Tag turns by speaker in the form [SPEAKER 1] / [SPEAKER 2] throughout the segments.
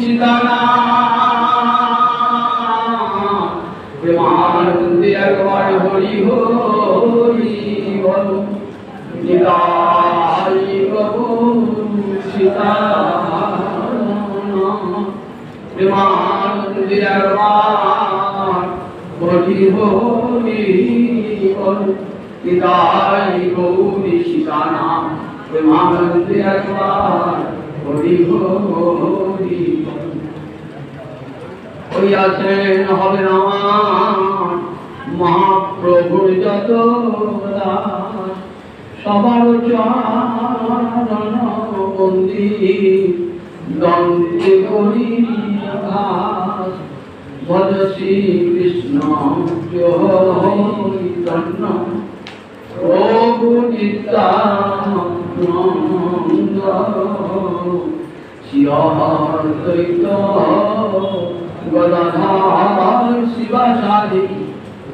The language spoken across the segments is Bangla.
[SPEAKER 1] সীতানা প্রেমানন্দে একবার হরি হরি বল নিতাই প্রভু সীতানা প্রেমানন্দে একবার হরি হরি বল নিতাই গৌরী সীতানা প্রেমানন্দে একবার হরি হরি ওই আছেন হবে না মহাপ্রভুর যত সবার চরণ বন্দি দন্তে করি ঘাস ভজ শ্রী কৃষ্ণ চৈতন্য প্রভু নিত্যানন্দ শ্রী অদ্বৈত গদাধর শিবাসাদি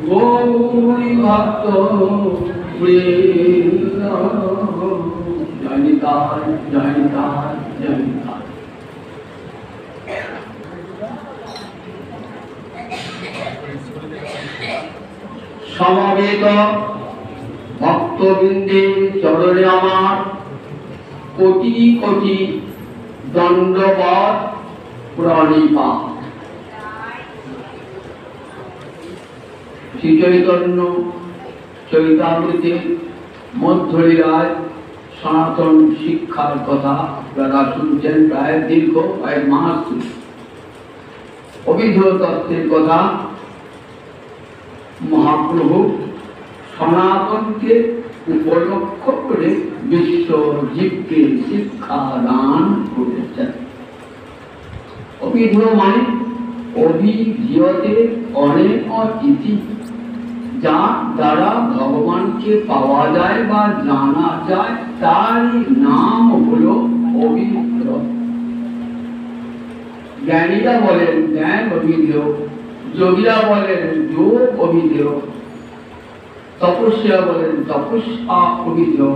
[SPEAKER 1] গৌরী ভক্ত বৃন্দ জয় নিতাই জয় নিতাই জয় নিতাই। সমবেত ভক্তবৃন্দের চরণে আমার কোটি কোটি দণ্ডবত প্রণিপাত। শ্রী চৈতন্য চৈতামৃতের মধ্যলীলায় সনাতন শিক্ষার কথা আপনারা শুনছেন প্রায় দীর্ঘ কয়েক মাস। অভিধ তত্ত্বের কথা মহাপ্রভু সনাতনকে উপলক্ষ করে বিশ্ব জীবকে শিক্ষা দান করেছেন। অভিধ মানে অভিধীয়তে অনেক ইতি, যার দ্বারা ভগবানকে পাওয়া যায় বা জানা যায় তারই নাম হলো অভিধ। জ্ঞানীরা বলেন জ্ঞান অভিধেয়, যোগীরা বলেন যোগ অভিধেয়, তপস্যা বলেন তপস্যা অভিধেয়,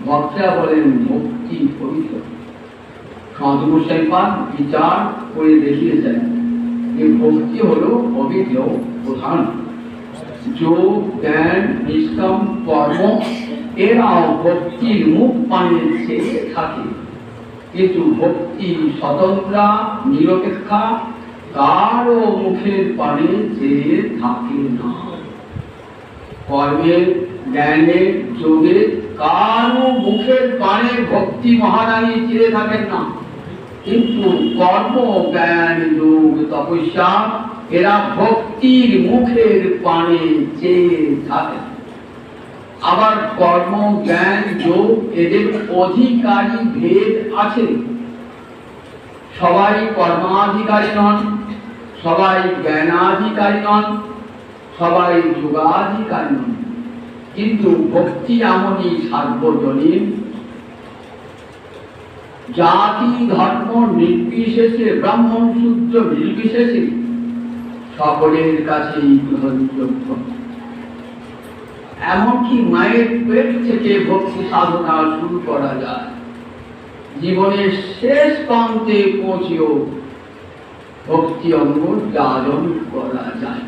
[SPEAKER 1] ভক্তরা বলেন ভক্তি অভিধেয়। সন্তোষাই পাদ বিচার করে দেখিয়েছেন যে ভক্তি হলো অভিধেয় প্রধান। যোগ জ্ঞান নিষ্কাম কর্ম এরাও ভক্তির মুখ পানে চেয়ে থাকে, কিন্তু ভক্তি স্বতন্ত্রা নিরপেক্ষা কারো মুখের পানে চেয়ে থাকে না। কর্মের জ্ঞানের যোগে কারো মুখের পানে ভক্তি মহারানী চেয়ে থাকেন না, কিন্তু কর্ম জ্ঞান যোগ তপস্যা এরা ভক্তির মুখের পানে চেয়ে থাকেন। আবার কর্ম জ্ঞান যোগ এদের অধিকারী ভেদ আছে। সবাই কর্মাধিকারী নন, সবাই জ্ঞানাধিকারী নন, সবাই যোগাধিকারী নন, কিন্তু ভক্তি এমনই সার্বজনীন, জাতি ধর্ম নির্বিশেষে ব্রাহ্মণ শূদ্র নির্বিশেষে সকলের কাছেই গ্রহণযোগ্য। এমনকি মায়ের পেট থেকে ভক্তি সাধনা শুরু করা যায়, জীবনের শেষ প্রান্তে পৌঁছেও ভক্তি অঙ্গ যাজন করা যায়,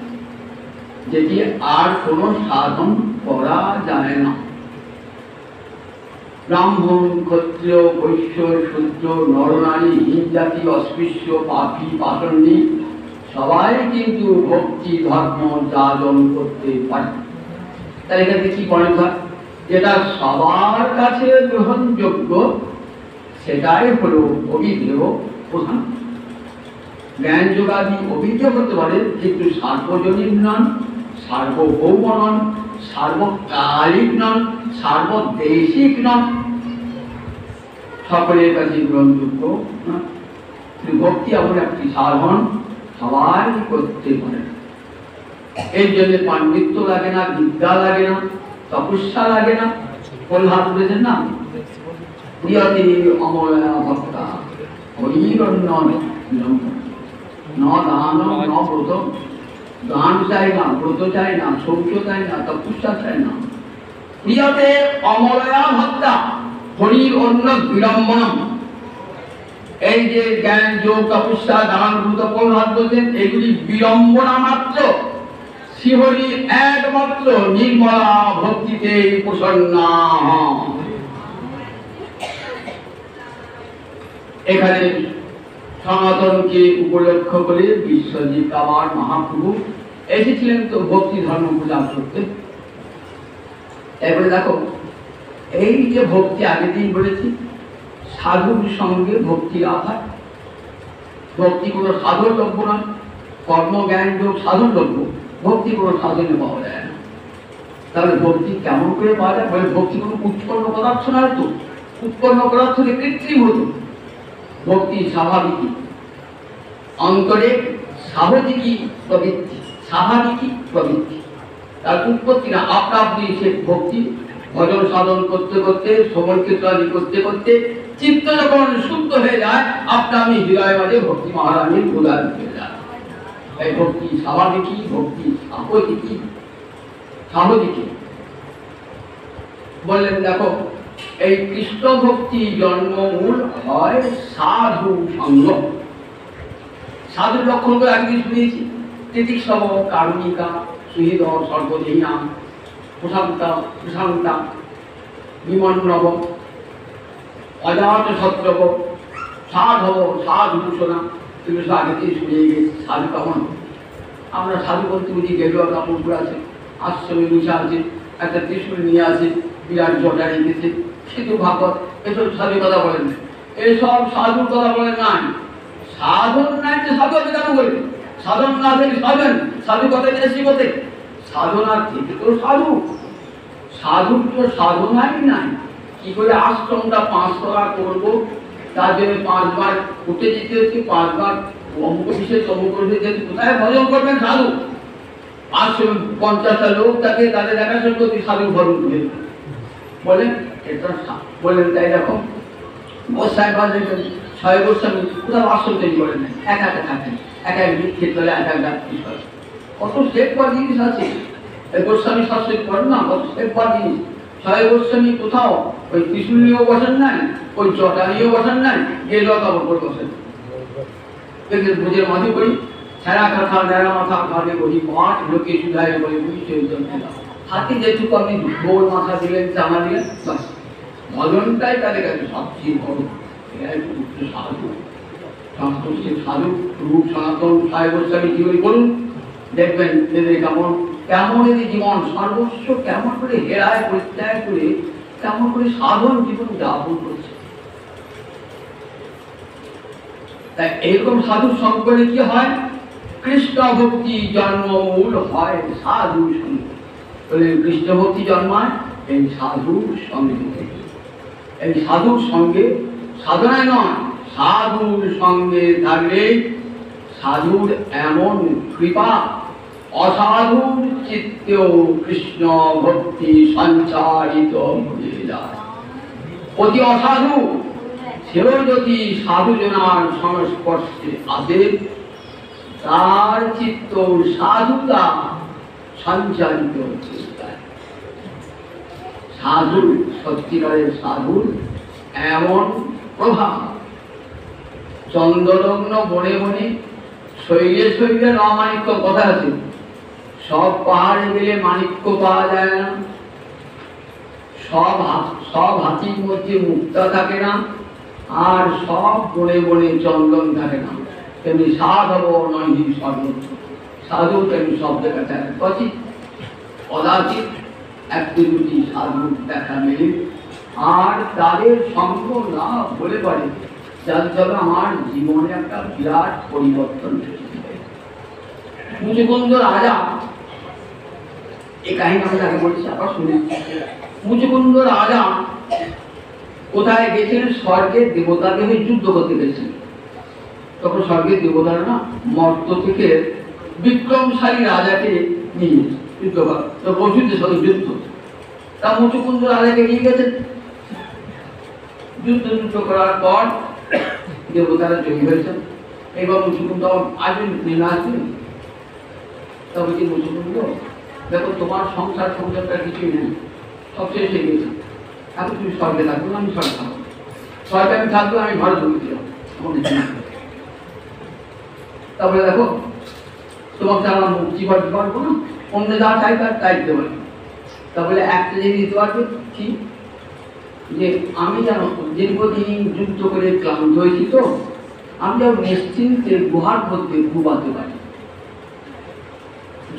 [SPEAKER 1] যেটি আর কোনো সাধন করা যায় না। ব্রাহ্মণ ক্ষত্রিয় বৈশ্য শূদ্র নরনারী হীন জাতি অস্পৃশ্য পাপী পাষণ্ডী সবাই কিন্তু ভক্তি ধর্ম যাজন করতে পারে। তাই এখানে কি মনে হয়, যেটা সবার কাছে গ্রহণযোগ্য সেটাই হলো অভিধেয় প্রধান। জ্ঞান যোগাদি অভিধেয় হতে পারে, কিন্তু সার্বজনীন নন, সার্বভৌম নন, সার্বকালিক নন, সার্বদেশিক নন, সকলের কাছে গ্রহণযোগ্য নন। ভক্তি এমন একটি সাধন সবাই করতে পারে। এর জন্য পাণ্ডিত্য লাগে না, বিদ্যা লাগে না, তপস্যা লাগে না। প্রহ্লাদ বলেছেন না, প্রিয়তে অময়া ভক্তা হরিরণ্য ন দান ন ব্রত। দান চাই না, ব্রত চাই না, শৌচ চাই না, তপস্যা চাই না। প্রিয়তে অময়া ভক্তা হরির অন্য বিড়ম্বনম। এই যে জ্ঞান যোগ তপস্যা দান ব্রত হাত বলছেন, এগুলি বিড়ম্বনা মাত্র। শ্রীহরি একমাত্র নির্মলা ভক্তিতে প্রসন্না। এখানে সনাতনকে উপলক্ষ করে বিশ্বজিৎ আবার মহাপ্রভু এসেছিলেন তো ভক্তি ধর্ম পূজা করতে। এবারে দেখো, এই যে ভক্তি আগের দিন বলেছি, সাধুর সঙ্গে ভক্তির আধার। ভক্তি কোনো সাধন লভ্য নয়, কর্ম জ্ঞান যোগ সাধন লভ্য, ভক্তি কোনো সাধনে পাওয়া যায় না। তাহলে ভক্তি কেমন করে পাওয়া যায়? বলে ভক্তি কোনো উৎপন্ন পদার্থ নয় তো, উৎপন্ন পদার্থ হলে কৃত্রিম হতো। ভক্তি স্বাভাবিকই, অন্তরে স্বাভাবিকই প্রবৃত্তি, স্বাভাবিকই প্রবৃত্তি, তার উৎপত্তি না। আপনা আপনি সে ভক্তি ভজন সাধন করতে করতে, শ্রবণ কীর্তন করতে করতে চিত্ত যখন শুদ্ধ হয়ে যায়, আপনা আমি হৃদয় মাঝে ভক্তি মহারানীর উদার হয়ে যায়। এই ভক্তি স্বাভাবিকই, ভক্তি স্বাভাবিকই, স্বাভাবিকই। বললেন দেখো, এই কৃষ্ণ ভক্তি জন্মমূল হয় সাধু সঙ্গ। সাধুর লক্ষণ করে একদিন শুনিয়েছি, তিতিক্ষব কারুণিকা সুহৃদ সর্বদেহিনা প্রশান্তা প্রশান্তা বিমন্নব অজাত শত্রব সাধব সাধুষণা। এগুলো সব আগে থেকে শুনিয়ে গেছে। সাধু কেমন? আমরা সাধু বলতে বুঝি গেরুয়া কাপড় পরে আছে, আশ্রমে বসে আছে, একটা ত্রিশূল নিয়ে আছে, বিরাট জটা রেখেছে, সেতু ভাগবত, এসব সাধু কথা বলেন না। এসব সাধুর কথা বলেন নাই। সাধন নাই যে সাধু আপনি কেন বলবেন? সাধন না থেকে সাধন, সাধু কথায় এসে বলতে সাধনার থেকে তো সাধু, সাধুর তো সাধনাই নাই। কি করে আশ্রমটা 5 টাকা করবো, তার জন্য 5 বার উঠে যেতে হচ্ছে, 5 বার অমুক বিশেষ অমুক যেতে, কোথায় ভজন করবেন সাধু? আশ্রমে 50টা লোক থাকে, তাদের দেখাশোনা করতে সাধু ভজন করে বলেন। এটা বলেন তাই দেখো, গোসাই বাজেন ছয় গোস্বামী কোথাও আশ্রম তৈরি করেন না, একা একা থাকেন, এক এক ক্ষেত্রে এক এক বিষয়। কত শেখবার জিনিস আছে, এই গোস্বামী শাস্ত্র করেন না, কত শেখবার জিনিস। ছয় গোস্বামী কোথাও ওই ত্রিশূল নিয়েও বসেন নাই, ওই জটা নিয়েও বসেন নাই, গেরুয়া কাপড় পরে বসেন। বুঝের মাঝে করি ছেঁড়া কাঁথা নেড়া মাথা ঘাটে করি মাঠ ঢুকে সুধাই বলে বুঝছে হাতে যেটুকু আপনি গোল মাথা দিলেন, জামা দিলেন, ভজনটাই তাদের কাছে সবচেয়ে বড়। সাধু সাধু রূপ সনাতন ছয় গোস্বামী জীবনী করুন, দেখবেন এদের কেমন কেমন এদের জীবন সর্বস্ব কেমন করে হেরায় পরিত্যাগ করে কেমন করে সাধন জীবন যাপন করছে। তাই এরকম সাধুর সঙ্গে কি হয়? কৃষ্ণ ভক্তি জন্মমূল হয় সাধুর সঙ্গে। কৃষ্ণ ভক্তি জন্মায় এই সাধুর সঙ্গে। এই সাধুর সঙ্গে সাধনায় নয়, সাধুর সঙ্গে থাকলে সাধুর এমন কৃপা, অসাধুর চিত্তেও কৃষ্ণ ভক্তি সঞ্চারিত হয়ে যায়। অতি অসাধু সেও যদি সাধুজনার সংস্পর্শে আসে, তার চিত্ত সাধুতা সঞ্চারিত হয়ে যায়। সাধুর সত্যিকারের সাধুর এমন প্রভাব, চন্দ্রলগ্ন বনে বনে শৈলে শৈলে রমানিক্য কথা আছে, সব পাহাড়ে গেলে মানিক্য পাওয়া যায় না, সব হাতির মধ্যে মুক্তা থাকে না, আর সব বনে বনে চন্দন থাকে না। তেমনি সাধব নয় সর্বত্র, সাধু তেমনি সব জায়গায় থাকে। কচিত কদাচিৎ একটি দুটি সাধু দেখা মেলে, আর তাদের সঙ্গ না বলে পারে যার জন্য আমার জীবনে একটা বিরাট পরিবর্তন এসেছে। মুচুকুন্দ রাজা, এই কাহিনী আমি আগে বলছি, আবার শুনে। মুচুকুন্দ রাজা কোথায় গেছিলেন? স্বর্গের দেবতাদের যুদ্ধ করতে গেছেন। তখন স্বর্গের দেবতারা না মর্ত থেকে বিক্রমশালী রাজাকে নিয়ে যুদ্ধ করা, বসুদের সাথে যুদ্ধ। তা মুচুকুন্দ রাজাকে নিয়ে গেছেন। যুদ্ধ করার পর দেবতারা জয়ী হয়েছেন। এবার মুচুকুন্দ আসবেন, নেমে আসবেন। তবে কি মুচুকুন্দ, দেখো তোমার সংসারটা কিছুই নেই, সব শেষ গেছে। এখন তুমি স্বর্গে থাকবো, আমি স্বর্গে থাকবো, স্বর্গে আমি থাকবো, আমি ঘরে ঢুকে দিলাম, তারপরে দেখো তোমাকে আমরা মুক্তি পাঠতে পারবো না, অন্য যা চাই তাই দিতে পারি। তারপরে একটা জিনিস দিতে পারবে কি, যে আমি যেন দীর্ঘদিন যুদ্ধ করে ক্লান্ত হয়েছি, তো আমি যেন নিশ্চিন্তে গুহার মধ্যে ঘুমাতে পারি।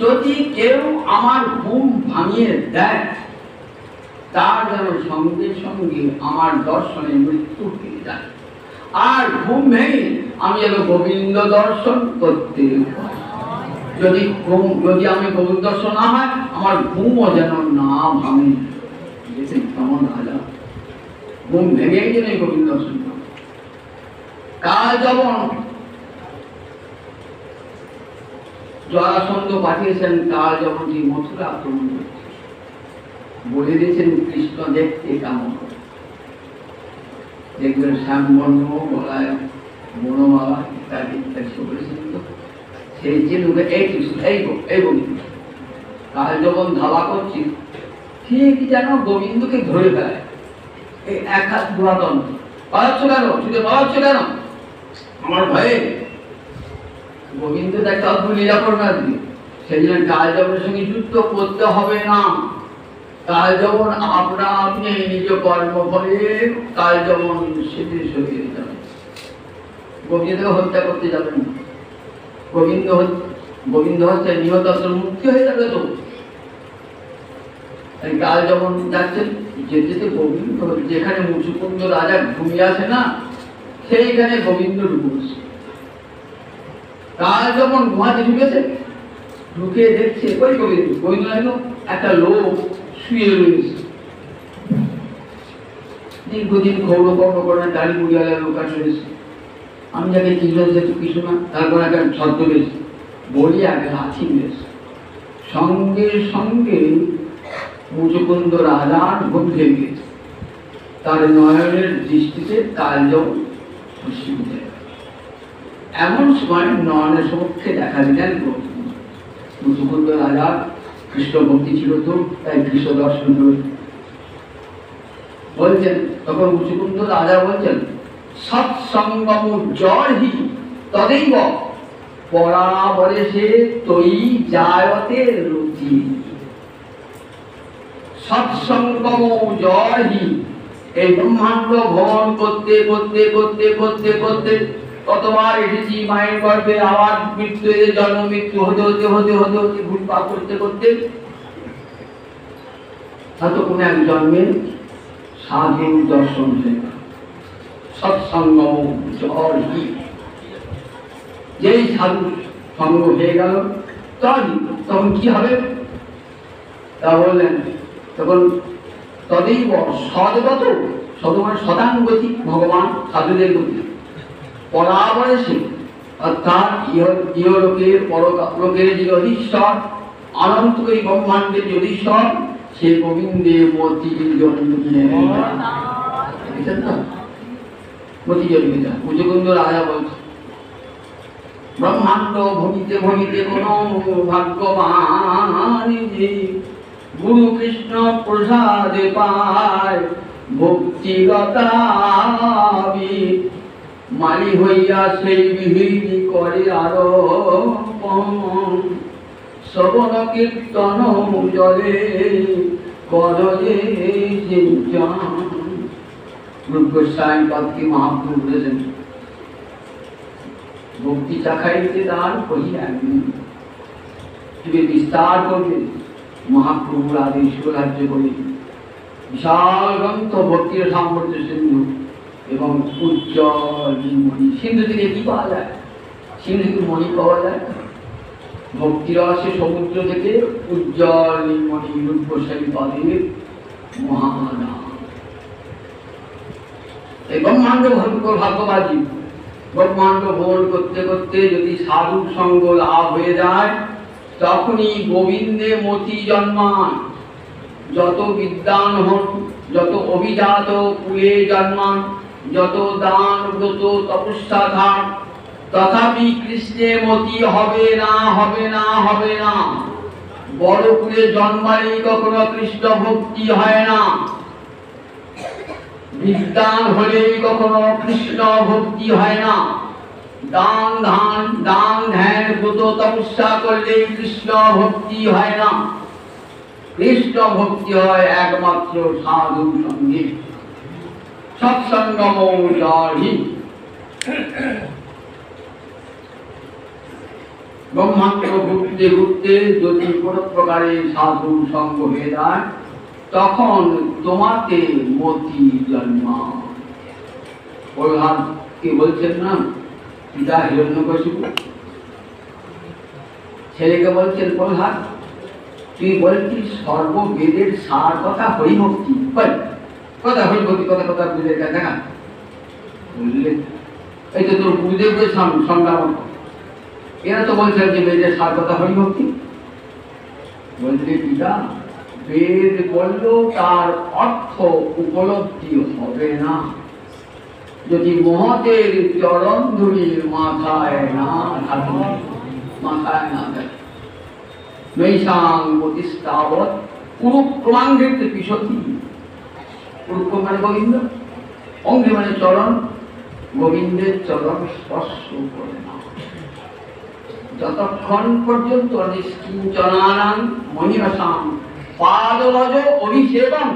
[SPEAKER 1] যদি কেউ আমার ঘুম ভাঙিয়ে দেয়, তার যেন সঙ্গে সঙ্গে আমার দর্শনে মৃত্যু হয়ে যায়। আর ঘুম ভেঙে আমি যেন গোবিন্দ দর্শন করতে পারি। যদি আমি গোবিন্দ দর্শন না হয়, আমার ঘুমও যেন না ভাঙে। কেমন রাজা, ঘুম ভেঙেই যেন গোবিন্দ দর্শন। কাল যখন জরাসন্ধ পাঠিয়েছেন, কাল যখন যে মথুরা আক্রমণ করছে, বলে দিয়েছেন কৃষ্ণ দেখতে কেমন, দেখবেন শ্যামবর্ণ, গলায় বনমালা ইত্যাদি ইত্যাদি বলেছেন। তো সেই চিনুকে এই কৃষ্ণ এই বলি, কাল যখন ধাবা করছি, ঠিক যেন গোবিন্দকে ধরে ফেলায়। এই এক হাত পুরাতন, পালাচ্ছ কেন, ছুটে পালাচ্ছ কেন, আমার ভয়ে। গোবিন্দ একটা অদ্ভুত লীলা করবে আজকে। সেই জন্য কাল যবনের সঙ্গে যুদ্ধ করতে হবে না। কাল যবন আপনা আপনি নিজ কর্ম ফলে কাল যবন সেটি সরিয়ে যাবে। গোবিন্দকে হত্যা করতে যাবেন না। গোবিন্দ হচ্ছে নিহত মুক্তি হয়ে যাবে। তো কাল যখন যাচ্ছেন, যেতে গোবিন্দ যেখানে মুচুকুন্দ রাজা ঘুমিয়ে আছে না, সেইখানে গোবিন্দ ঢুকেছে। কাল যখন গুহাতে ঢুকেছে, ঢুকে দেখছে ওই গোবিন্দ একটা লোক শুয়ে রয়েছে। দীর্ঘদিন খৌড় কর্ম করেন, দাড়ি মুড়িয়ালের লোক রয়েছে। আমি যাকে কিছু না, তারপর একটা ছদ্মবেশ বলি আগে লাঠি বেশ। সঙ্গে সঙ্গে মুচুকুন্দ রাজার ঘুম ভেঙে গেছে। তার নয়নের দৃষ্টিতে কাল যখন খুশি হয়ে যায়। এমন সময় নয়নের সমক্ষে দেখা দিলেন মুচুকুন্দ রাজার কৃষ্ণ ভক্তি ছিল, তো তাই কৃষ্ণ দর্শন বলছেন। তখন মুচুকুন্দ রাজা বলছেন, সৎসঙ্গম জড়হি তদেব পরাবরেশে তৈ জায়তে রুচি। সৎসঙ্গম জড়হি, এই ব্রহ্মাণ্ড ভ্রমণ করতে করতে করতে করতে করতে কতবার এসেছি মায়ের গর্ভে, আবার মৃত্যু, জন্ম মৃত্যু হতে হতে হতে হতে হতে ঘুরপাক করতে করতে হয়তো কোনো এক জন্মে সাধু দর্শন হয়ে গেল। সৎসঙ্গ জড়হি, যেই সাধু সঙ্গ হয়ে গেল, তখন কি হবে তা বললেন। তখন তদেব সদগত, সদ মানে শতানুগতি, ভগবান সাধুদের গতি। পরাবরেশে অর্থাৎ ইহলোকের পরলোকের যে অধীশ্বর, অনন্তকারী ব্রহ্মাণ্ডের যে অধীশ্বর, সে গোবিন্দে মতি জন্মিয়ে মতি জন্মে যায়। মুচুকুন্দ রাজা বলছে, ব্রহ্মাণ্ড ভূমিতে ভূমিতে কোন ভাগ্যবান যে গুরু কৃষ্ণ প্রসাদে পায় ভক্তিগতাবি, মালি হইয়া সেই বিহিতি করে আরোপণ, শ্রবণ কীর্তন জলে করজে সিঞ্চন। রূপ গোস্বামী পাদকে মহাপ্রভু বলেছেন, ভক্তি চাখাইতে তার কহি একদিন তুমি বিস্তার করবে মহাপ্রভুর আদেশ রাজ্য করে। বিশাল গ্রন্থ ভক্তির সামর্থ্য সিন্ধু এবং উজ্জ্বল মণি। সিন্ধু থেকে কি পাওয়া যায়? সিন্ধু থেকে মণি পাওয়া যায়। ভক্তিরসে সমুদ্র থেকে উজ্জ্বল মণি রূপ গোস্বামী পাদের মহানাম। এই ব্রহ্মাণ্ড ভাগ্যবাদী, ব্রহ্মাণ্ড ভ্রমণ করতে করতে যদি সাধু সঙ্গ লাভ হয়ে যায়, তখনই গোবিন্দে মতি জন্মায়। যত বিদ্বান হন, যত অভিজাত কুলে জন্মান, যত দান ব্রত তপস্যা ধার, তথাপি কৃষ্ণে মতি হবে না, হবে না, হবে না। বড় কুলে জন্মালেই কখনো কৃষ্ণ ভক্তি হয় না। বিদ্যান হলেই কখনো কৃষ্ণ ভক্তি হয় না। দান ধ্যান ব্রত তপস্যা করলে কৃষ্ণ ভক্তি হয় না। কৃষ্ণ ভক্তি হয় একমাত্র সাধু সঙ্গে, সৎসঙ্গম জহি। ব্রহ্মাণ্ড ঘুরতে ঘুরতে যদি কোনো প্রকারে সাধু সঙ্গ হয়ে যায়, তখন তোমাকে মতি জন্মা। প্রহ্লাদ কি বলছেন না, পিতা হিরণ্যকশিপু ছেলেকে বলছেন, প্রহ্লাদ তুই বলছিস সর্ববেদের সার কথা হরিভক্তি, কথা হরিভক্তি, কথা কথা বুঝে দেখা বুঝলে, এই তো তোর গুরুদেবের সংগ্রাম, এরা তো বলছেন যে বেদের সার কথা হরিভক্তি। বলছে পিতা, বেদ বললেও তার অর্থ উপলব্ধি হবে না যদি মহতের চরণ ধুলির মাথায় না থাকে, মাথায় না থাকে। নৈশাং প্রতিষ্ঠাবৎ কুরুক্রমাঙ্গের পিছতি। কুরুক্রম মানে গোবিন্দ, অঙ্গে মানে চরণ, গোবিন্দের চরণ স্পর্শ করে না যতক্ষণ পর্যন্ত নিষ্কিঞ্চনানাং মণিরসাং পাদরজ অভিষেকম।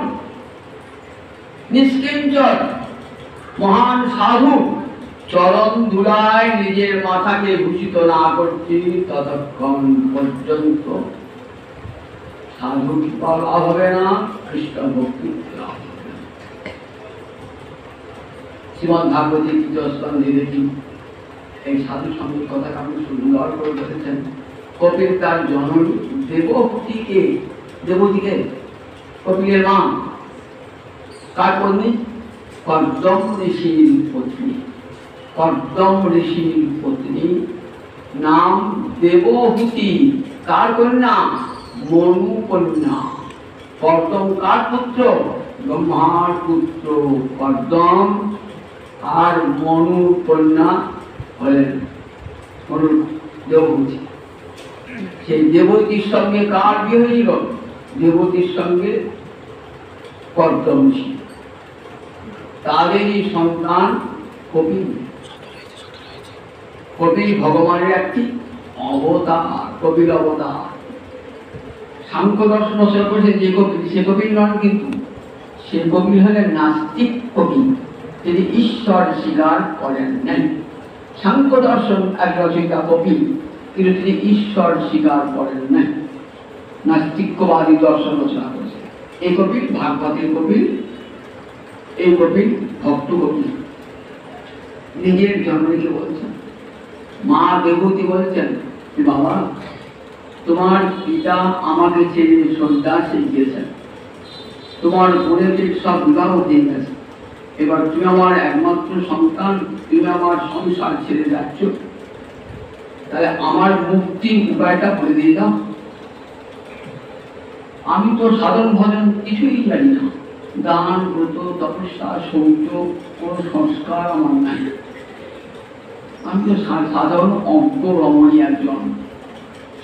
[SPEAKER 1] নিষ্কিঞ্চন মহান সাধু চরণ ধুলায় নিজের মাথাকে ভূষিত না করছি, ততক্ষণ পর্যন্ত সাধু কৃপা লাভ হবে না, কৃষ্ণ ভক্তি লাভ হবে না। শ্রীমদ্ ভাগবতী তৃতীয় স্কন্ধে দেখি এই সাধু সঙ্গের কথা আপনি সুন্দর করে বলেছেন। কপিল তার জননী দেবহূতিকে, দেবহূতিকে কপিলের মা, কার পত্নী? কর্দম ঋষির পত্নী। কর্দম ঋষির পত্নী নাম দেবহূতি। কার কন্যা? মনু কন্যা। কর্দম কার পুত্র? ব্রহ্মার পুত্র কর্দম। আর মনু কন্যা হলেন মনু দেবহূতি। সেই দেবতীর সঙ্গে কার বিয়ে হয়েছিল? দেবতীর সঙ্গে কর্দম ঋষি। তাদেরই সন্তান কপিল। কপিল ভগবানের একটি অবতার, কপিল অবতার। সাংখ্য দর্শন অনুসারে করেছে যে কপিল, সে কপিল নন, কিন্তু সে কপিল হলেন নাস্তিক কপিল, তিনি ঈশ্বর স্বীকার করেন নাই। সাংখ্য দর্শন এক রচয়িতা কপিল, কিন্তু তিনি ঈশ্বর স্বীকার করেন নাই, নাস্তিক্যবাদী দর্শন রচনা করেছে। এই কপিল ভাগবতের কপিল, এই কপিল ভক্ত কপিল। নিজের জন্মকে বলছেন, মা দেবতী বলছেন, বাবা তোমার পিতা আমাকে ছেড়ে সন্ন্যাসে গিয়েছেন, তোমার বোনেদের সব বিবাহ হয়ে গেছে, এবার তুমি আমার একমাত্র সন্তান, তুমি আমার সংসার ছেড়ে যাচ্ছ, তাহলে আমার মুক্তির উপায়টা বলে দিয়ে দাও। আমি তো সাধন ভজন কিছুই জানি না, দান ব্রত তপস্যা শৌচ কোন সংস্কার আমার নাই, আমি তো সাধারণ অজ্ঞ রমণী একজন,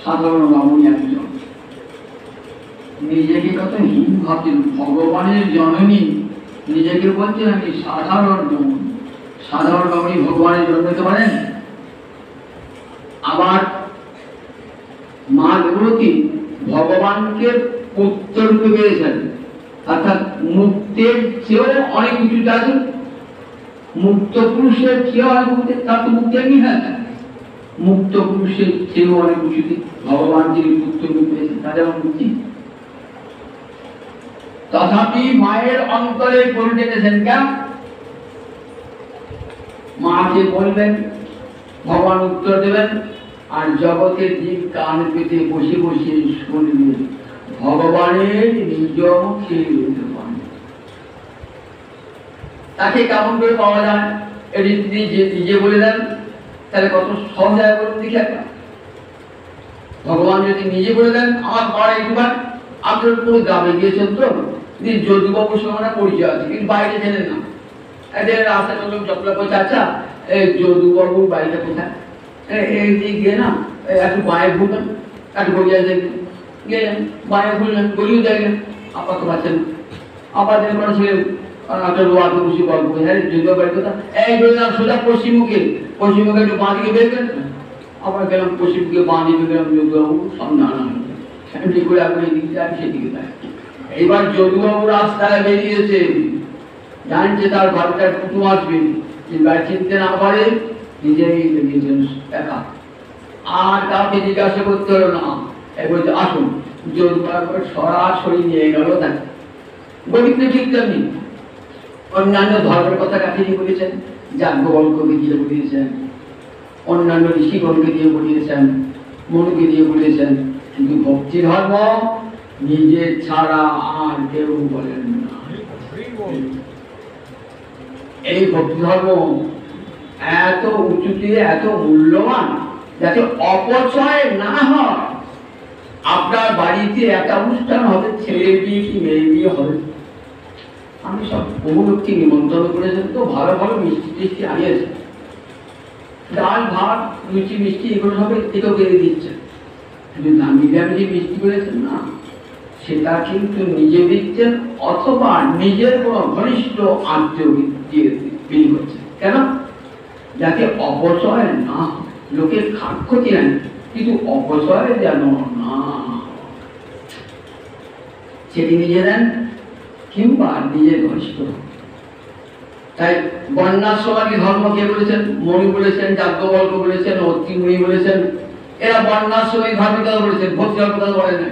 [SPEAKER 1] সাধারণ রমণী একজন। নিজেকে কত হীন ভাবছেন, ভগবানের জননী নিজেকে বলছেন আমি সাধারণ রমণী। সাধারণ রমণী ভগবানের জন্ম হতে পারেন? আবার মা দেবতী ভগবানকে পুত্র রূপে পেয়েছেন, অর্থাৎ মুক্তের চেয়েও অনেক উঁচুতে আছেন। মুক্ত পুরুষের চেয়েও অনেক উঁচুতে, তার তো মুক্তি এমনি হয় না, মুক্ত পুরুষের চেয়েও অনেক উঁচুতে ভগবান যিনি পুত্র রূপে পেয়েছেন, তাদের মুক্তি। তথাপি মায়ের অন্তরে পরিটেনেছেন কেন? মাকে বলবেন, ভগবান উত্তর দেবেন, আর জগতের দিক কান পেতে বসে বসে শুনবেন ভগবানের নিজ মুখে। তাকে কেমন করে পাওয়া যায়? এটি তিনি নিজে বলে দেন, তাহলে কত সহজ হয় বলুন দেখি একবার। ভগবান যদি নিজে বলে দেন, আমার পাড়া একবার আপনার কোনো গ্রামে গিয়েছেন তো, যদুবাবুর সঙ্গে পরিচয় আছে, কিন্তু বাইরে জেনেন না, এদের রাস্তা চললাম চপলা করছে, আচ্ছা এই যদুবাবুর বাড়িটা কোথায়? এই গিয়ে না একটু বাঁয়ে ঘুরবেন, একটু গলিয়া দেখবেন, গেলেন বাঁয়ে ঘুরলেন, গলিও দেখলেন, আপা তো পাচ্ছেন, আপা দেখে ছেলে আর একটা রোয়াকে বসে গল্প করে, হ্যাঁ যদিও বাড়ির কথা, এই বললাম সোজা পশ্চিমমুখে একটু বাঁ দিকে বের করেন, আবার গেলাম পশ্চিমমুখে বাঁ দিকে গেলাম, যদুবাবু সন্ধান এমনি করে আপনি এদিকে যান সেদিকে যান। এইবার যদুবাবু রাস্তায় বেরিয়েছে, জানছে তার ঘরটার কুটুম আসবে, চিনতে না পারে নিজেই বেরিয়েছেন একা, আর কাউকে জিজ্ঞাসা করতে হলো না। বলছে আসুন, যদুবাবু সরাসরি নিয়ে গেল তাকে। গোবিন্দ ঠিক তেমনি অন্যান্য ধর্মের কথা কাকে দিয়ে বলেছেন, যাজ্ঞবল্ক্যকে দিয়ে বলিয়েছেন, অন্যান্য ঋষিগণকে দিয়ে বলিয়েছেন, মনুকে দিয়ে বলিয়েছেন, কিন্তু ভক্তি ধর্ম নিজের ছাড়া আর কেউ বলেন না। এই ভক্তি ধর্ম এত উঁচুতে, এত মূল্যবান, যাতে অপচয় না হয়। আপনার বাড়িতে একটা অনুষ্ঠান হবে, ছেলের বিয়ে কি মেয়ের বিয়ে হবে, আমি সব বহু লোককে নিমন্ত্রণ করেছেন, তো ভালো ভালো মিষ্টি টিষ্টি আনিয়েছেন, ডাল ভাত লুচি মিষ্টি এগুলো সব এতেও বেড়ে দিচ্ছেন, কিন্তু নিরামিষ যে মিষ্টি করেছেন না, সেটা কিন্তু নিজে দিচ্ছেন অথবা নিজের কোনো ঘনিষ্ঠ আত্মীয় দিয়ে বিলি করছেন। কেন? যাতে অপচয় না, লোকের ক্ষতি নাই, কিন্তু অপচয় যেন না, সেটি নিজে দেন কিংবা নিজের ঘনিষ্ঠ। তাই বর্ণাশ্রমাদি ধর্ম কে বলেছেন? মণি বলেছেন, যাজ্ঞবল্ক্য বলেছেন, অত্রি মুনি বলেছেন। এরা বর্ণাশ্রমী ধর্মের কথা বলেছেন, ভক্তি ধর্মের কথা বলেন না।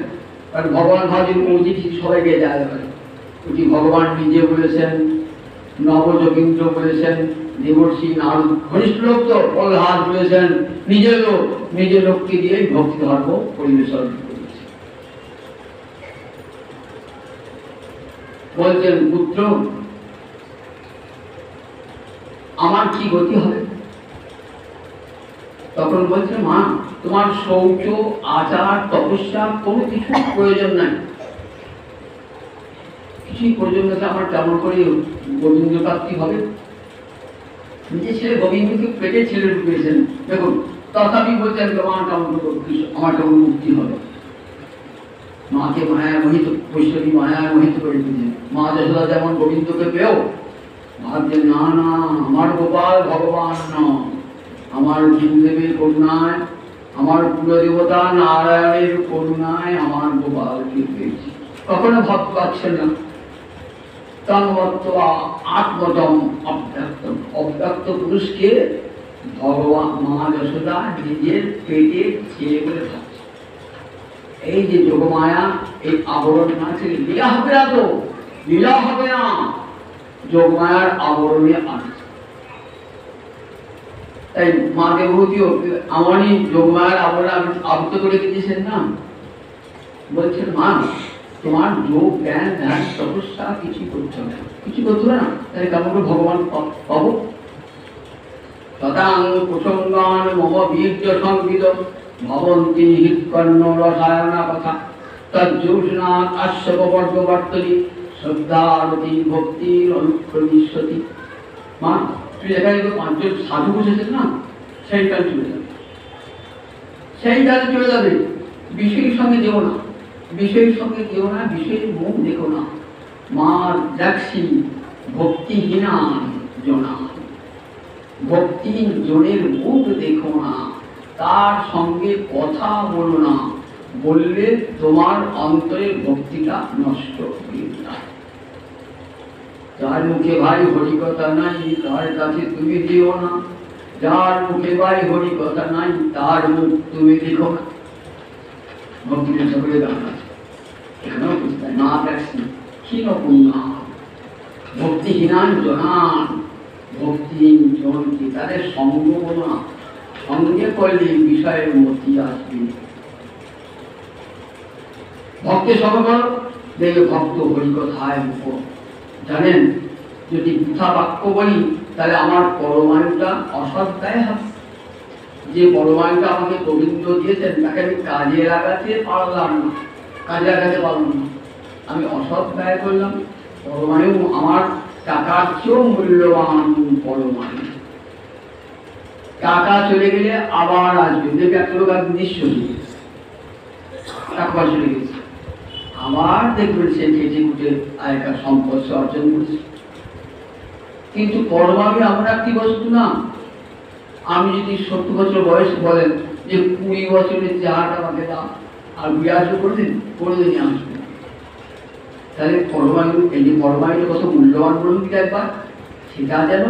[SPEAKER 1] কারণ ভগবান ভাবেন উচিত সবাইকে যায় পারে, উচিত ভগবান নিজে বলেছেন, নবযোগীন্দ্র বলেছেন, দেবর্ষি নারদ ঘনিষ্ঠ লোক তো প্রহ্লাদ বলেছেন, নিজের লোককে দিয়ে ভক্তি ধর্ম পরিবেশন করেছে। বলছেন পুত্র আমার কি গতি হবে? তখন বলছে মা তোমার শৌচ আচার তপস্যা কোনো কিছু প্রয়োজন নাই, কিছুই প্রয়োজন না। আমার কেমন করে গোবিন্দ প্রাপ্তি হবে? নিজে ছেলে গোবিন্দকে পেটে ছেলে ঢুকিয়েছেন, দেখুন তথাপি বলছেন তোমার আমার কেমন মুক্তি হবে। মাকে মায়া মোহিত, ঐশ্বরী মায়া মোহিত করে দিয়েছেন। মা যশোদা যেমন গোবিন্দকে পেয়েও ভাবছেন না না আমার গোপাল ভগবান নয়, আমার গুরুদেবের করুণায়, আমার কুলদেবতা নারায়ণের করুণায় আমার গোপালকে পেয়েছি। কখনো ভাবতে পারছেন না তন্মত্ত আত্মতম অব্যক্তম, অব্যক্ত পুরুষকে ভগবান মা যশোদা নিজের পেটে ছেলে বলে ভাবছে। এই যে যোগমায়া, এই আবরণ না ছেলে লীলা হবে না, তো লীলা হবে না, যোগমায়ার আবরণে আছে। তাই মা দেবভূতিও আমারই যোগমায়ার আবরণে আবৃত করে দিয়েছেন না, বলছেন মা তোমার যোগ জ্ঞান ধ্যান তপস্যা কিছু করছো না, কিছু করছো না, তাহলে কেমন করে ভগবান পাবো? তদাং কুসঙ্গান মম বীর্য সংবিদ ভবন্তি হৃৎকর্ণ রসায়না কথা তজ্জোষ্ণাৎ আস্যবর্গবর্তনী শ্রদ্ধারতি ভক্তির অনুক্রমিষ্যতি। মা তুই এখানে তো পাঁচজন সাধু বসেছেন না, সেই কাজ চলে যাবে, সেই কাজ চলে যাবে। বিষয়ের সঙ্গে যেও না, বিষয়ের সঙ্গে যেও না, বিষয়ের মুখ দেখো না। মা দেখছি ভক্তিহীনা জনা, ভক্তিহীন জনের মুখ দেখো না, তার সঙ্গে কথা বলো না, বললে তোমার অন্তরে ভক্তিটা নষ্ট হয়ে যায়। যার মুখে ভাই হরি কথা নাই তার কাছে তুমি দিও না, যার মুখে ভাই হরি কথা নাই তার মুখ তুমি দেখো না। ভক্তির সকলে গান আছে, এখানেও বুঝতে না দেখছি ক্ষীণ পুণ্যা ভক্তিহীনান জনান, ভক্তিহীন জনকে তাদের সঙ্গ করো না, সঙ্গে করলে বিষয়ের মতি আসবে। ভক্তের সঙ্গ করো, দেখবে ভক্ত হরি কথায় মুখ। জানেন যদি মিথ্যা বাক্য বলি তাহলে আমার পরমায়ুটা অসৎকায় হবে। যে পরমায়ুটা আমাকে গোবিন্দ দিয়েছেন তাকে আমি কাজে লাগাতে পারলাম না, কাজে লাগাতে পারলাম না, আমি অসৎ ব্যয় করলাম। পরমায়ু আমার টাকার চেয়েও মূল্যবান পরমায়ু। টাকা চলে গেলে আবার আসবে, দেখবে এত লোক নিঃস্ব হয়ে গেছে, টাকা চলে গেছে, আবার দেখবেন সে খেটে খুটে আয়কার সম্পদ অর্জন করেছে। কিন্তু পরমাণু এমন একটি বস্তু না, আমি যদি 70 বছর বয়স বলেন যে 20 বছরের চেহারাটা আমাকে দাও, আর 82 করে দিন, করে দিন আসবে। তাহলে পরমাণু, এই যে পরমাণু কত মূল্যবান বলুন একবার, সেটা যেন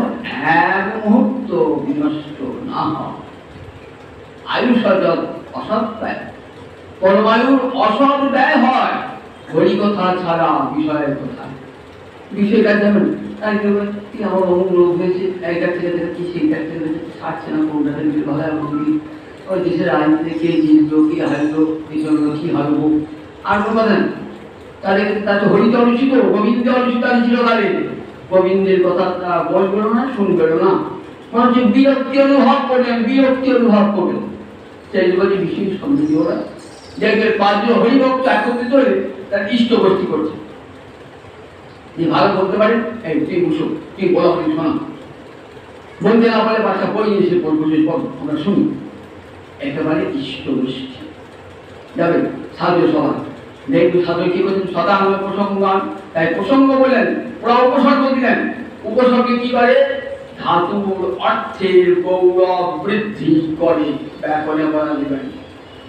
[SPEAKER 1] এক মুহূর্ত বিনষ্ট না হয়। আয়ুষ অসৎ ব্যয়, পরমায়ুর অসৎ ব্যয় হয় হরিকথা ছাড়া বিষয়ের কথা। বিষয়টা যেমন আমার অমুক রোগ হয়েছে, একটা থেকে দেখছি সেইটা থেকে ছাড়ছে না, কোনটা থেকে ভালো ওই দেশের রাজনীতি কে জিতলো, কি হারলো, কি হারবো, আর বলেন তাদের তাতে হরিতে অনুষ্ঠিত, গোবিন্দে অনুষ্ঠিত ছিল কালে। গোবিন্দের কথা তারা বলবেন না, শুনবেন না, মনে হচ্ছে বিরক্তি অনুভব করলেন, বিরক্তি অনুভব করলেন। সেই বলে বিশেষ সমৃদ্ধি ওরা দেখবেন 5 জন হরিভক্ত একত্রিত হয়ে তার ইষ্ট গোষ্ঠী করছে। যে ভালো বলতে পারে, এই তুই বসো, তুই বলা বলি শোনা, বলতে না পারে বাচ্চা বই এসে বসে পড়, আমরা শুনি। একেবারে ইষ্ট গোষ্ঠী যাবে সাধু সভা, দেখবি সাধু কি করছেন, শতাঙ্গ প্রসঙ্গ, তাই প্রসঙ্গ বলেন, ওরা উপসর্গ দিলেন। উপসর্গে কি করে, ধাতুর অর্থের গৌরব বৃদ্ধি করে, ব্যাকরণে বলা যাবে।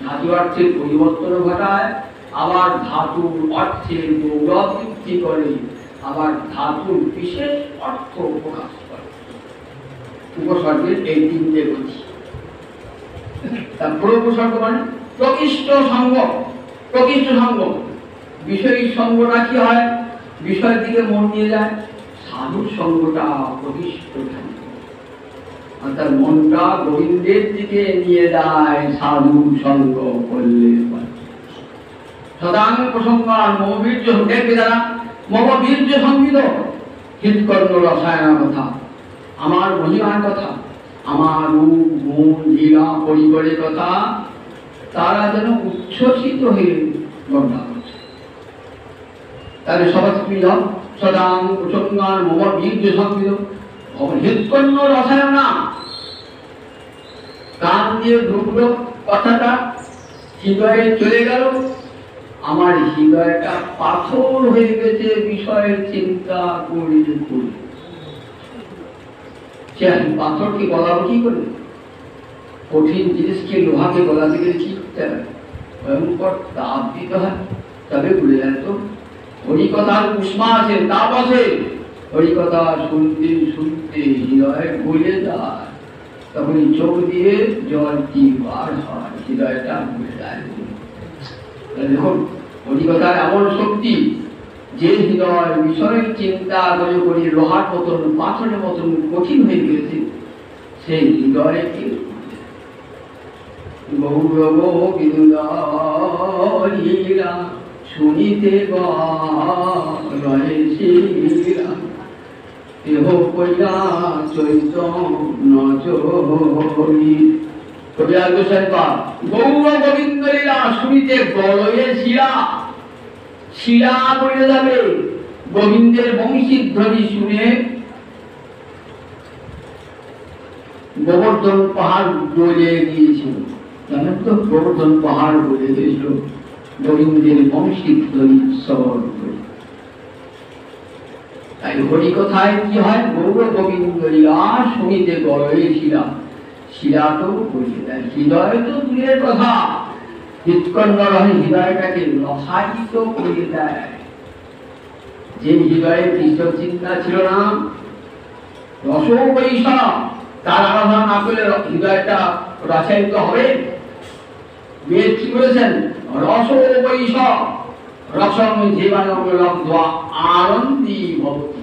[SPEAKER 1] ধাতু অর্থের পরিবর্তন ঘটায়, আবার ধাতুর অর্থের গৌরব বৃদ্ধি করে, আবার ধাতুর বিশেষ অর্থ প্রকাশ করে। উপসর্গের এই 3টে গতি। তারপরে উপসর্গ মানে প্রকৃষ্ট সঙ্গ। প্রকৃষ্ট সঙ্গ, বিষয়িক সঙ্গটা কি হয়, বিষয়ের দিকে মন নিয়ে যায়। সাধুর সঙ্গটা প্রকৃষ্ট সঙ্গ, অর্থাৎ মনটা গোবিন্দের দিকে নিয়ে যায় সাধুর সঙ্গ করলে। সদাঙ্গ প্রসঙ্গান মমবীর্য, দেখবে যারা মমবীর্য সংবিত হৃৎকর্ণ রসায়নের কথা, আমার মহিমার কথা, আমার রূপ গুণ লীলা পরিবারের কথা, তারা যেন উচ্ছ্বসিত হয়ে গণনা করছে। তাহলে সবাই মিল সদাং প্রসঙ্গান মমবীর্য সংবিত হৃৎকর্ণ রসায়ন না, কান দিয়ে ঢুকলো কথাটা, হৃদয়ে চলে গেল, আমার হৃদয়টা পাথর হয়ে গেছে বিষয়ের চিন্তা করে করে। সে পাথরকে গলাবো কি করে, কঠিন জিনিসকে লোহাকে গলাতে গেলে কি করতে হবে, ভয়ঙ্কর তাপ দিতে হয়, তবে ঘুরে যায়। তো হরিকথার উষ্মা আছে, তাপ আছে, হরিকথা শুনতে শুনতে হৃদয় ঘুরে যায়, তখন চোখ দিয়ে জল কি বার হয়, হৃদয়টা ঘুরে যায়। দেখুন হরিকথার এমন শক্তি, যে হৃদয় বিষয়ের চিন্তা করে করে লোহার মতন পাথরের মতন কঠিন হয়ে গেছে, সেই হৃদয়ে কি গৌরব বিন্দা শুনিতে রয়েছিলা, দেহ কইলা চৈতন্য চরি। কবি আগ্রসাই গৌর গোবিন্দ লীলা শুনিতে গড়েছিলা, শিলা পড়ে যাবে। গোবিন্দের বংশীর ধ্বনি শুনে গোবর্ধন পাহাড় বলে গিয়েছিল, জানেন তো, গোবর্ধন পাহাড় বলে গিয়েছিল গোবিন্দের বংশীর ধ্বনি শ্রবণ করে। তাই হরিকথায় কি হয়, গৌর গোবিন্দ লীলা শুনিতে গড়েছিলা, শিলা তো বলে দেয়, হৃদয় তো দূরের কথা, হৃৎকর্ণ রহে হৃদয়টাকে রসায়িত করে দেয়। যে হৃদয়ে কৃষ্ণ চিন্তা ছিল না, রস বৈষা, তার আরাধনা না করলে হৃদয়টা রসায়িত হবে। বেদ কি বলেছেন, রস বৈষা রসম জীবানম লব্ধ্বা আনন্দী ভবতি।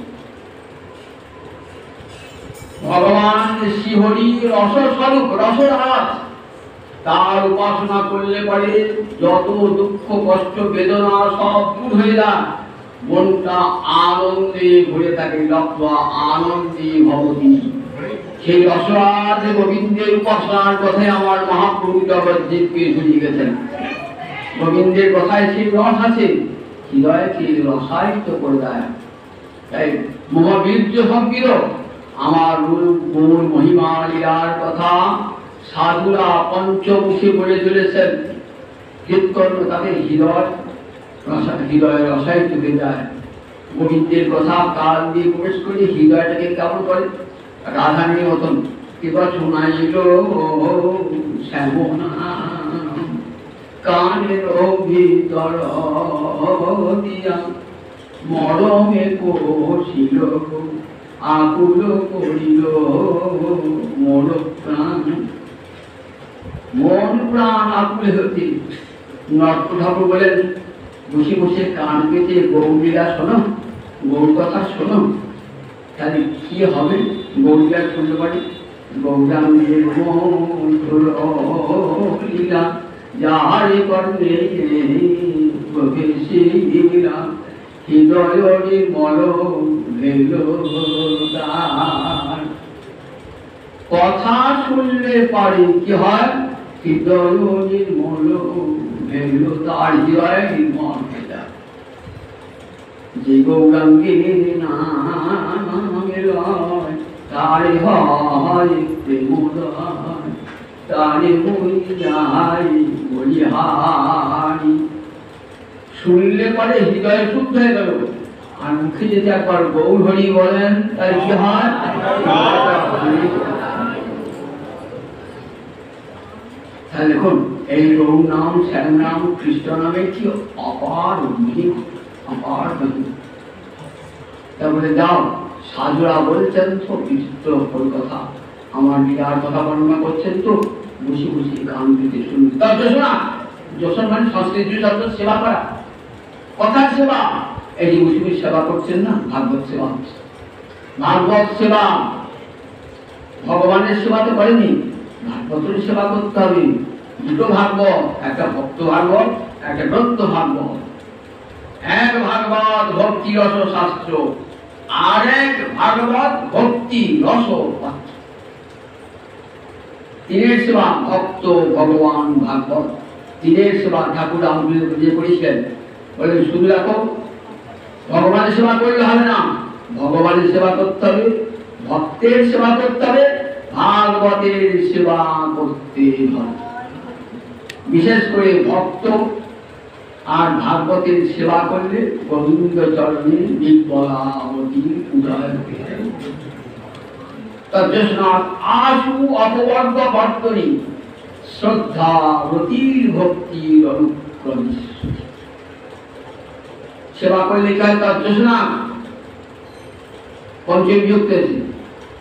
[SPEAKER 1] ভগবান শ্রীহরি রসস্বরূপ, রসরাজ, তার উপাসনা করলে পরে যত দুঃখ কষ্ট বেদনা সব দূর হয়ে যায়, মনটা আনন্দে ভরে থাকে। লব্ধ্বা আনন্দী ভবতি। সেই রসরাজ গোবিন্দের উপাসনার কথায় আমার মহাপ্রভু জগজ্জীবকে শুনিয়ে গেছেন। গোবিন্দের কথায় সেই রস আছে, হৃদয়কে রসায়িত করে দেয়। তাই মহাবীর্য সংবিত, আমার রূপ গুণ মহিমা লীলার কথা সাধুরা পঞ্চমুখী বলে চলেছেন। হৃৎকর্ণ তাদের হৃদয় রসায়িত হয়ে যায়। গোবিন্দের কথা কাল দিয়ে প্রবেশ করে হৃদয়টাকে কেমন করে রাধারানীর মতন এবার শোনাইল শ্যামনা কানের ভিতর দিয়া মরমে কষিল আকুল করিল মোর প্রাণ। মন প্রাণ আকুল হতে নট ঠাকুর বলেন বসে বসে কান পেতে গৌরীরা শোনো, গৌর কথা শোনো, তাহলে কি হবে? গৌরীরা শুনতে পারে গৌরাঙ্গের লীলা যাহারে কর্ণে প্রবেশিলা হৃদয় নির্মল ভেল দ্বার। কথা শুনলে পারে কি হয়? হৃদয় নির্মল ভেল দ্বার, হৃদয় নির্মল হয়ে যায়। যে গৌরাঙ্গের নামের তারে হয় প্রেমোদয়, তারে মই যাই বলিহারি। শুনলে পরে হৃদয় শুদ্ধ হয়ে গেল, আর মুখে যদি একবার গৌর হরি বলেন তাহলে কি হয়? তাহলে দেখুন এই গৌর নাম, শ্যাম নাম, কৃষ্ণ নামে কি অপার অপার। তারপরে যাও সাধুরা বলছেন তো বিচিত্র কথা, আমার বিরাট কথা বর্ণনা করছেন তো বসে বসে গান দিতে শুনতে। তার যশোনা, যশোন মানে সংস্কৃত শব্দ সেবা করা, কথার সেবা। এই যে বসে বসে সেবা করছেন না, ভাগবত সেবা হচ্ছে। ভাগবত সেবা ভগবানের সেবা তো করেনি, ভাগবতের সেবা করতে হবে। দুটো ভাগবত, একটা ভক্ত ভাগবত, একটা গ্রন্থ ভাগবত। এক ভাগবত ভক্তি রস শাস্ত্র, আর এক ভাগবত ভক্তি রস পাত্র। তিনের সেবা ভক্ত ভগবান ভাগবত, তিনের সেবা ঠাকুর রামকৃষ্ণ বুঝিয়ে করেছিলেন। বলে শুধু রাখো ভগবানের সেবা করলে হবে না, ভগবানের সেবা করতে হবে, ভক্তের সেবা করতে হবে, ভাগবতের সেবা করতে হবে। বিশেষ করে ভক্ত আর ভাগবতের সেবা করলে গোবিন্দ চরণে নির্বলাবতী উদয় হয়ে যায়। তদ্যস্মাৎ আশু অপবর্গ বর্তনী শ্রদ্ধা রতির ভক্তির অনুক্রমে। সেবা করলে কি হয়? তদ্যস্মাৎ পঞ্চমী বিভক্তি আছে,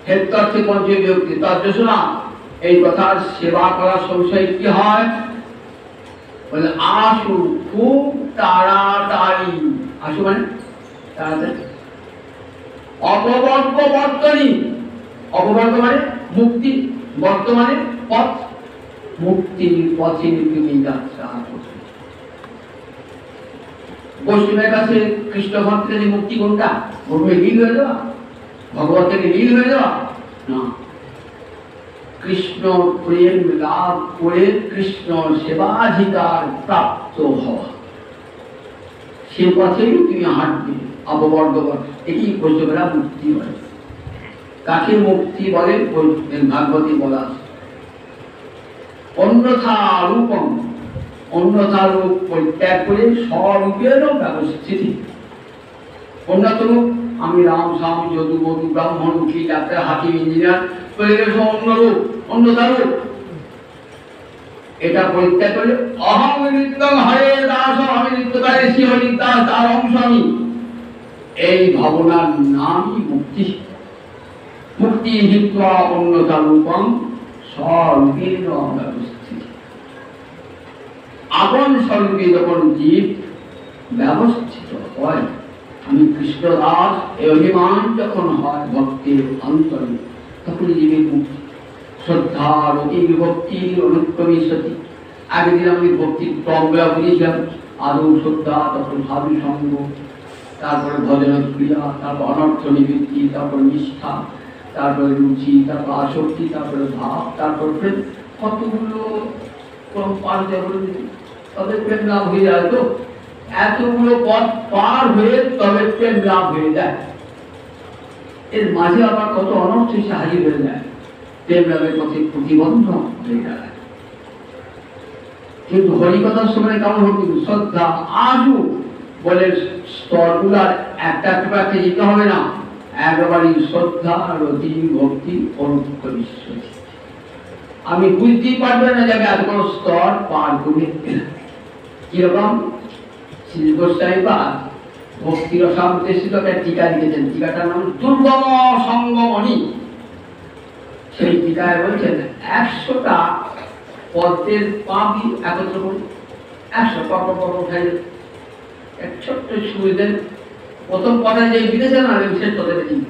[SPEAKER 1] হেতর্থে পঞ্চমী বিভক্তি। তদ্যস্মাৎ এই কথার সেবা করার সংশয় কি হয়? বলে আশু খুব তাড়াতাড়ি, আশু মানে তাড়াতাড়ি, অপবর্গ বর্তনী, অপবর্গ মানে মুক্তি, বর্তমানে পথ, মুক্তির পথে তুমি যাত্রা করছো। বৈষ্ণবের কাছে কৃষ্ণ ভক্তের মুক্তি কোনটা? ভগবে লীল হয়ে যাওয়া, ভগবত থেকে লীল হয়ে যাওয়া না, কৃষ্ণ প্রেম লাভ করে কৃষ্ণ সেবাধিকার প্রাপ্ত হওয়া, সে পথেই তুমি হাঁটবে। অপবর্গ এটি বৈষ্ণবেরা মুক্তি বলে। কাকে মুক্তি বলে? ভাগবতী বলা আছে অন্যথা রূপম, অন্যথা রূপ পরিত্যাগ করে স্বরূপেরও ব্যবস্থিতি। অন্যত রূপ আমি রাম শ্যাম যদু মধু ব্রাহ্মণ উকিল ডাক্তার হাকিম ইঞ্জিনিয়ার চলে গেছে অন্য রূপ, অন্যথা রূপ। এটা পরিত্যাগ করে অহং নিত্যং হরে দাস, আমি নিত্যকারে শ্রী হরি দাস, তার অংশ আমি, এই ভাবনার নামই মুক্তি। মুক্তি হিত্বা অন্যথা রূপম স্বরূপের ব্যবস্থিত। আপন স্বরূপে যখন জীব ব্যবস্থিত হয়, আমি কৃষ্ণ দাস এই অভিমান যখন হয় ভক্তের অন্তরে, তখন জীবের মুক্তি। শ্রদ্ধা রতি বিভক্তির অনুক্রমী সতী। আগের দিন আমি ভক্তির ক্রমগুলা বুঝেছিলাম, আদৌ শ্রদ্ধা, তারপর ভাবি সঙ্গ, তারপরে ভজন ক্রিয়া, তারপর অনর্থ নিবৃত্তি, তারপর নিষ্ঠা, তারপরে রুচি, তারপর আসক্তি, তারপরে ভাব, তারপর প্রেম। কতগুলো ক্রম পার করে দিতে তবে প্রেম লাভ হয়ে যায়। তো এতগুলো পথ পার হয়ে তবে প্রেম লাভ হয়ে যায়। এর মাঝে আবার কত অনর্থ এসে হাজির হয়ে যায়, প্রেম লাভের পথে প্রতিবন্ধক হয়ে যায়। কিন্তু হরিকথার সময় কেমন হতো? শ্রদ্ধা আজও বলে স্তরগুলার একটা একটা যেতে হবে না, একবারই শ্রদ্ধা রতি ভক্তি অনুক্ত বিশ্বাস। আমি বুঝতেই পারবেন না যে এত বড় স্তর পার করে কিরকম। শ্রী গোস্বামী বা ভক্তি রসামৃত একটা টিকা লিখেছেন, টিকাটার নাম দুর্গম সঙ্গমণি। সেই টিকায় বলছেন 100টা পদ্মের পাবি একত্র করি, 100 পর উঠাই এক ছোট্ট সুই দেন। প্রথম কথা যে বিদেশে না বিশেষ কথা দিই,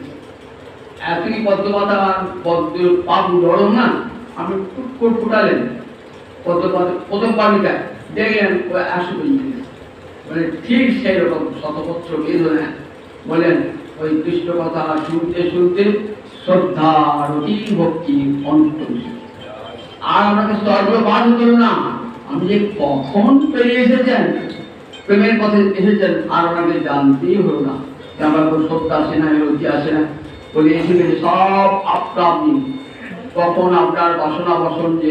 [SPEAKER 1] এতই পদ্মপাতা পদ্মের পাবু নরম না, আমি টুক করে ফুটালেন পদ্মপাতা প্রথম পাবিটায় দেখলেন 100 কেজি। মানে ঠিক সেই রকম শতপত্র বের হলেন, বলেন ওই কৃষ্ণ কথা শুনতে শুনতে শ্রদ্ধা রতি ভক্তি অন্তর। আর আমাকে স্তরগুলো বার হতো না, আমি যে কখন পেরিয়ে এসেছেন প্রেমের পথে এসেছেন আর ওনাকে জানতেই হলো না। আমার কোনো সত্য আসে না, রতি আসে না, বলে এসে গেছে সব আপনি কখন আপনার বাসনা বসন যে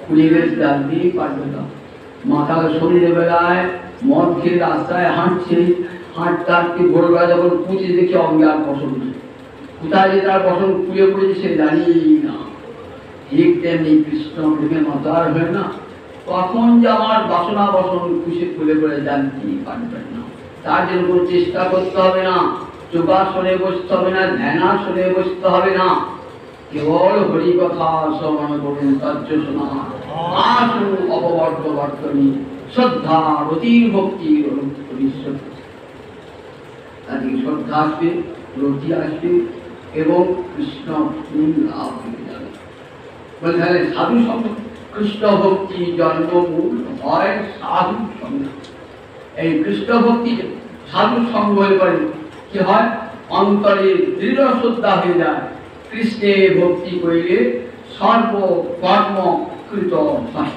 [SPEAKER 1] খুলে গেছে জানতেই পারবে না। মাথার শরীরে বেলায় মদ খেয়ে রাস্তায় হাঁটছে, হাঁটতে হাঁটতে ভোরবেলা যখন পুঁছে দেখে অঙ্গে আর বসন নেই, কোথায় যে তার বসন খুলে পড়েছে সে জানিই না। ঠিক তেমনি কৃষ্ণ প্রেমে মাতার হয় না, তখন যে আমার বাসনা বসন খুলে পড়ে জানতেই পারবেন না। তার জন্য কোনো চেষ্টা করতে হবে না, যোগাসনে বসতে হবে না, ধ্যানাসনে বসতে হবে না, কেবল হরি কথা শ্রবণ করুন, তাজ্য শোনা আসু অপবর্ত বর্তনী শ্রদ্ধা রতির ভক্তির ঈশ্বর। তাদের শ্রদ্ধা আসবে, রতি আসবে এবং কৃষ্ণ লাভ হয়ে যাবে। বলে তাহলে সাধু সঙ্গ, কৃষ্ণ ভক্তি জন্মমূল হয় সাধু সঙ্গ। এই কৃষ্ণ ভক্তি সাধু সঙ্গ হয়ে পড়ে কি হয়, অন্তরে দৃঢ় শ্রদ্ধা হয়ে যায়। কৃষ্ণে ভক্তি করিলে সর্বকর্ম কৃত হয়।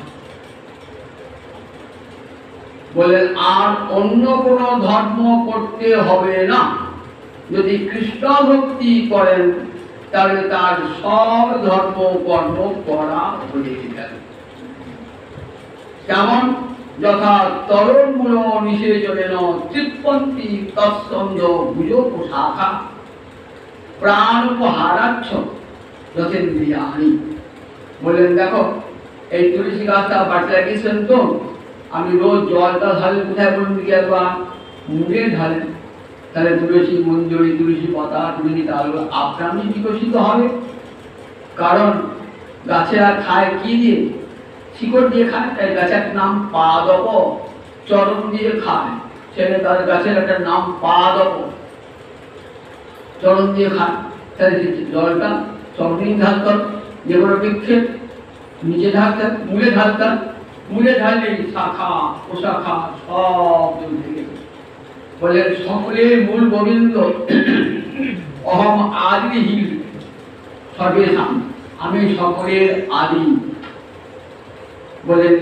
[SPEAKER 1] বলেন আর অন্য কোন ধর্ম করতে হবে না। যদি কৃষ্ণ ভক্তি করেন তাহলে তার সব ধর্ম কর্ম করা হয়ে যাবে। যেমন যথা তরুণ মূল নিষেচনেন তৃপ্পন্তি তৎসন্ধ ভুজ শাখা প্রাণ উপহারাচ্ছ যথেন্দ্রিয়াণি। বললেন দেখো এই তুলসী গাছটা বাড়ি লাগিয়েছেন তো, আমি রোজ জলটা ঢালেন কোথায় বলুন দিকে, একবার মুখে ঢালেন, তাহলে তুলসী মঞ্জরি তুলসী পাতা তুলসী ডালগুলো আপনি বিকশিত হবে। কারণ গাছেরা খায় কি দিয়ে, শিকড় দিয়ে খায়, তাই গাছের নাম পাদপ, চরণ দিয়ে খায়, সেটা তার গাছের একটা নাম পাদপ, চরণ দিয়ে খায়। তাহলে জলটা চরণেই ঢালতাম, যে কোনো বৃক্ষের নিচে ঢালতাম, মূলে ঢালতাম, মূলে ঢাললে শাখা প্রশাখা সব থেকে। বলেন সকলের মূল গোবিন্দ, অহম আদি সর্বেশাম, আমি সকলের আদি। বলেন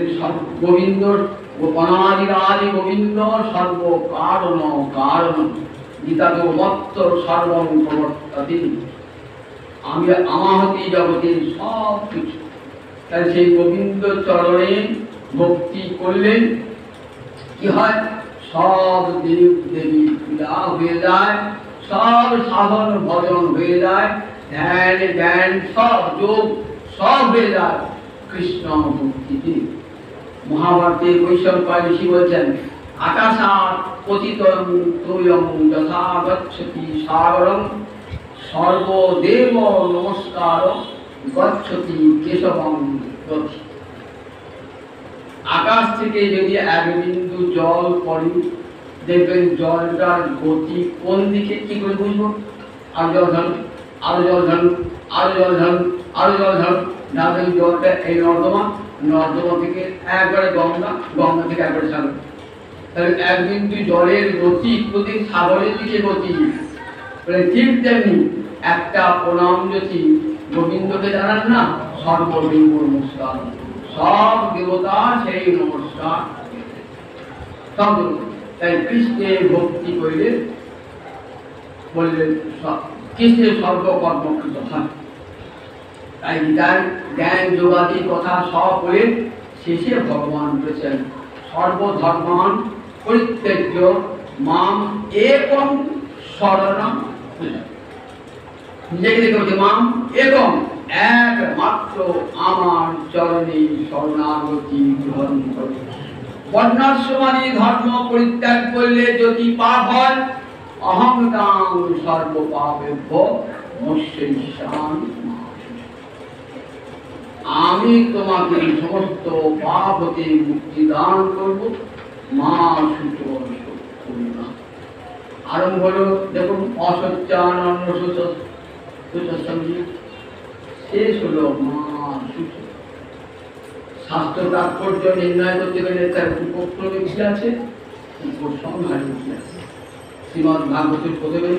[SPEAKER 1] গোবিন্দ অনাদির আদি গোবিন্দ সর্ব কারণ কারণ গীতাতে মত্ত সর্বং প্রবর্ততি, আমি আমাহতি জগতের সব কিছু। তাই সেই গোবিন্দ চরণে ভক্তি করলেন কি হয়, সব দেব দেবী পূজা হয়ে যায়, সব সাধন ভজন হয়ে যায়, ধ্যান জ্ঞান সব যোগ সব হয়ে যায় কৃষ্ণ ভক্তিতে। মহাভারতে বৈষ্ণব ঋষি বলছেন আকাশাৎ পতিতং তোয়ং যথা গচ্ছতি সাগরং সর্বদেব নমস্কার গচ্ছতি কেশবং গতি। আকাশ থেকে যদি এক বিন্দু জল পড়ে দেখবেন জলটার গতি কোন দিকে, কি করে বুঝবো? আর জল ঢালুন, আরো জল ঢালুন, আরো জল ঢালুন, আরো জল ঢালুন, ঢালবেন জলটা এই নর্দমা, নর্দমা থেকে একবারে গঙ্গা, গঙ্গা থেকে একবারে সাগর। তাহলে এক বিন্দু জলের গতি প্রতি সাগরের দিকে গতি। ঠিক তেমনি একটা প্রণাম যদি গোবিন্দকে জানান না, সর্বদেব নমস্কার, সব দেবতা সেই নমস্কার সব। তাই কৃষ্ণের ভক্তি করলে বললেন কৃষ্ণের সর্বকর্মকৃত হয়। তাই গীতার জ্ঞান যোগাদির কথা সব বলে শেষে ভগবান বলেছেন সর্বধর্মান পরিত্যাজ্য মাম একম শরণম নিজেকে দেখে বলছে মাম একম একমাত্র আমার চরণে শরণাগতি গ্রহণ করো। বর্ণাশ্রমাদি ধর্ম পরিত্যাগ করলে যদি পাপ হয়, অহংকার সর্বপাপেভ্য মোক্ষেশান, আমি তোমাকে সমস্ত পাপ হতে মুক্তি দান করব। মা সুচ করুণা আরম্ভ হলো। দেখুন অসচ্চান অন্ন সুচসঙ্গী শেষ হলো মা সুচ। শাস্ত্র তাৎপর্য নির্ণয় করতে গেলে তার উপক্রমে কি আছে, উপসংহারে কি আছে। শ্রীমদ ভাগবতের প্রথমে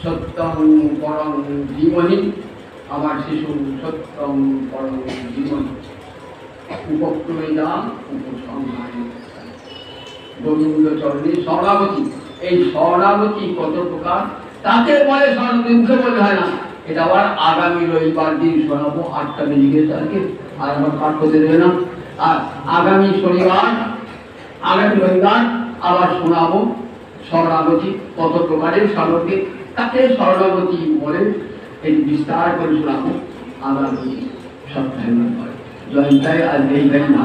[SPEAKER 1] সত্যং পরং ধীমহি, আমার শিশু সত্যং পরং ধীমহি, উপক্রমে যা উপসংহারে। গোবিন্দ চরণে শরণাগতি। এই শরণাগতি কত প্রকার, তাকে বলে শরণাগতি, মুখে বলতে হয় না। এটা আবার আগামী রবিবার দিন শোনাবো, 8টা বেজে গেছে আজকে, আর আমার পাঠ করতে দেবে না। আর আগামী শনিবার, আগামী রবিবার আবার শোনাবো শরণাগতি কত প্রকারের শরণাগতি, তাকে শরণাগতি বলে। এই বিস্তার করে শোনাবো আগামী সপ্তাহে। জয়ন্তায় আজ এই না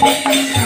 [SPEAKER 2] Thank you.